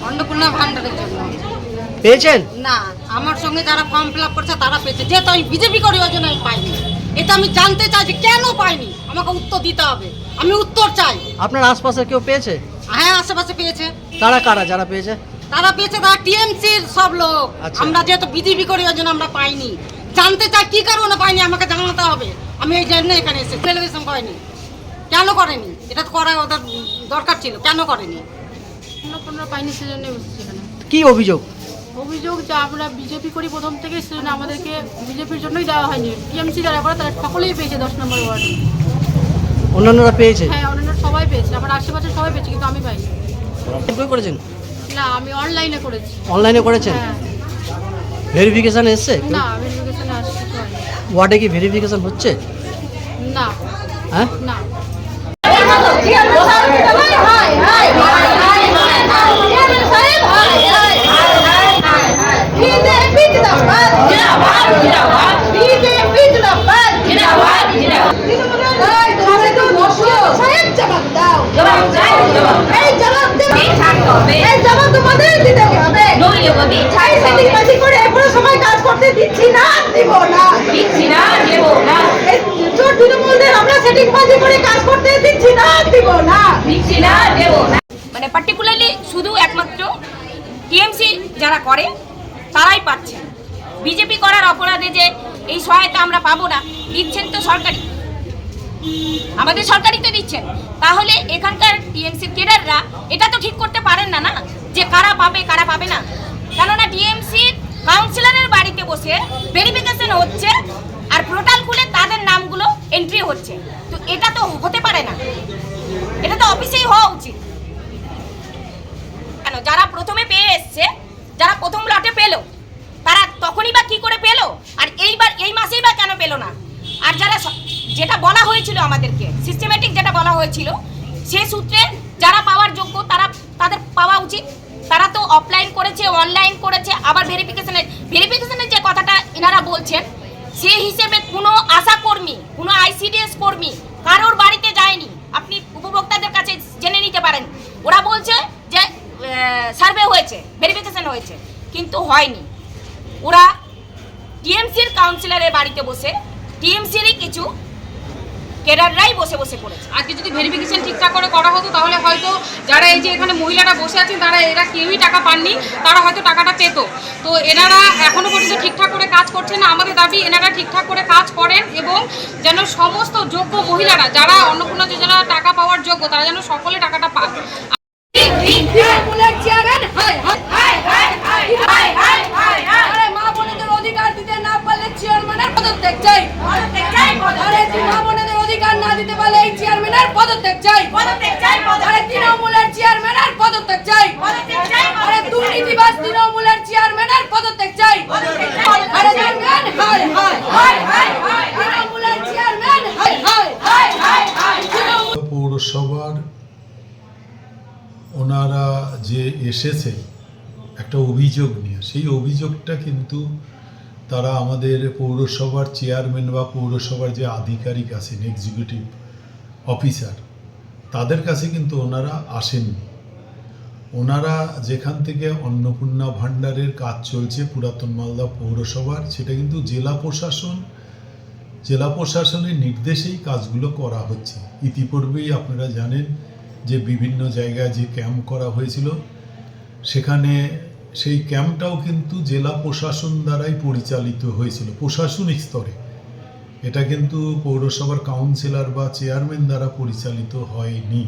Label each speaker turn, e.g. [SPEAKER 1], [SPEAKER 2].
[SPEAKER 1] অন্নপূর্ণা ভান্ডারের জন্য
[SPEAKER 2] পেয়েছেন
[SPEAKER 1] না, আমার সঙ্গে যারা ফর্ম ফিল আপ করছে তারা পেয়েছে, যেহেতু আমি বিজেপি করি ওই জন্য আমি পাইনি। এটা আমি জানতে চাই যে কেন পাইনি, আমাকে উত্তর দিতে হবে, আমি উত্তর চাই।
[SPEAKER 2] আপনার আশপাশে কেউ পেয়েছে?
[SPEAKER 1] হ্যাঁ, আশেপাশে পেয়েছে।
[SPEAKER 2] তারা কারা যারা পেয়েছে?
[SPEAKER 1] তারা টিএমসির সব লোক।
[SPEAKER 2] আচ্ছা।
[SPEAKER 1] আমরা যেহেতু বিজেপি করি ওই জন্য আমরা পাইনি। জানতে চাই কি কারণে পাইনি, আমাকে জানাতে হবে। আমি এই জন্য এখানে এসেছি। টেলিভিশন করেনি, কেন করেনি? এটা তো করা ওদের দরকার ছিল, কেন করেনি?
[SPEAKER 3] অন্নপূর্ণা পাইনি, সেজন্য বসেছি এখানে।
[SPEAKER 2] কি অভিযোগ?
[SPEAKER 3] অভিযোগ যে আমরা বিজেপি করি প্রথম থেকে, সেজন্য আমাদেরকে বিজেপির জন্যই দেওয়া হয়নি। টিএমসি যারা করে তারা সকলেই পেয়েছে 10 নম্বর ওয়ার্ডে।
[SPEAKER 2] অন্যান্যরা পেয়েছে?
[SPEAKER 3] হ্যাঁ, অন্যান্য সবাই পেয়েছে, আমার আশেপাশে সবাই পেয়েছে, কিন্তু আমি পাইনি।
[SPEAKER 2] কই করেছেন?
[SPEAKER 3] না, আমি অনলাইনে করেছি।
[SPEAKER 2] অনলাইনে করেছেন?
[SPEAKER 3] হ্যাঁ।
[SPEAKER 2] ভেরিফিকেশন এসছে?
[SPEAKER 3] না, ভেরিফিকেশনে আসছে কিছু হয়নি।
[SPEAKER 2] ওয়ার্ডে কি ভেরিফিকেশন হচ্ছে?
[SPEAKER 3] না।
[SPEAKER 2] হ্যাঁ,
[SPEAKER 3] না।
[SPEAKER 4] মানে পার্টিকুলারলি শুধু একমাত্র টিএমসি যারা করে তারাই পাচ্ছে। বিজেপি করার অপরাধে যে এই সহায়তা আমরা পাবো না, দিচ্ছেন তো সরকারি, আমাদের সরকারই তো দিচ্ছেন। তাহলে এখানকার টিএমসির কেডাররা এটা তো ঠিক করতে পারেন না, যে কারা পাবে কারা পাবে না। কেননা টিএমসির কাউন্সিলরের বাড়িতে বসে ভেরিফিকেশন হচ্ছে আর পোর্টাল খুলে তাদের নামগুলো এন্ট্রি হচ্ছে। তো এটা তো হতে পারে না, এটা তো অফিসেই হওয়া উচিত। কেন যারা প্রথমে পেয়ে এসছে, যারা প্রথম লটে পেলো, তারা তখনই বা কি করে পেলো, আর এইবার এই মাসেই বা কেন পেলো না? আর যারা যেটা বলা হয়েছিল আমাদেরকে, সিস্টেমেটিক যেটা বলা হয়েছিল, সে সূত্রে যারা পাওয়ার যোগ্য তাদের পাওয়া উচিত। তারা তো অফলাইন করেছে, অনলাইন করেছে, আবার ভেরিফিকেশনের যে কথাটা এনারা বলছেন, সেই হিসেবে কোনো আশা কর্মী, কোনো আইসিডিএস কর্মী কারোর বাড়িতে যায়নি। আপনি উপভোক্তাদের কাছে জেনে নিতে পারেন, ওরা বলছে যে সার্ভে হয়েছে, ভেরিফিকেশন হয়েছে, কিন্তু হয়নি। ওরা টিএমসির কাউন্সিলরের বাড়িতে বসে টিএমসিরই কিছু কেডাররাই বসে বসে করেছে।
[SPEAKER 5] আজকে যদি ভেরিফিকেশন ঠিকঠাক করে করা হতো, তাহলে হয়তো যারা এই যে এখানে মহিলারা বসে আছেন, এরা কেউই টাকা পাননি, তারা হয়তো টাকাটা পেত। তো এনারা এখনো পর্যন্ত ঠিকঠাক করে কাজ করছেন না। আমাদের দাবি এনারা ঠিকঠাক করে কাজ করেন এবং যেন সমস্ত যোগ্য মহিলারা যারা অন্নপূর্ণা যোজনা টাকা পাওয়ার যোগ্য, তারা যেন সকলে টাকাটা পান।
[SPEAKER 6] অধিকার দিতে না পারলে চেয়ারম্যানের পদত্যাগ চাই। অধিকার না দিতে পারলে এই চেয়ারম্যানের পদত্যাগ চাই। তৃণমূলের চেয়ারম্যানের পদত্যাগ চাই। দুর্নীতিবাজ তৃণমূলের চেয়ারম্যানের পদত্যাগ চাই।
[SPEAKER 7] পৌরসভার ওনারা যে এসেছে একটা অভিযোগ নিয়ে, সেই অভিযোগটা কিন্তু তারা আমাদের পৌরসভার চেয়ারম্যান বা পৌরসভার যে আধিকারিক আছেন, এক্সিকিউটিভ অফিসার, তাদের কাছে কিন্তু ওনারা আসেননি। ওনারা যেখান থেকে অন্নপূর্ণা ভাণ্ডারের কাজ চলছে পুরাতন মালদা পৌরসভার, সেটা কিন্তু জেলা প্রশাসনের নির্দেশেই কাজগুলো করা হচ্ছে। ইতিপূর্বেই আপনারা জানেন যে বিভিন্ন জায়গায় যে ক্যাম্প করা হয়েছিল, সেখানে সেই ক্যাম্পটাও কিন্তু জেলা প্রশাসন দ্বারাই পরিচালিত হয়েছিল, প্রশাসনিক স্তরে। এটা কিন্তু পৌরসভার কাউন্সিলর বা চেয়ারম্যান দ্বারা পরিচালিত হয়নি।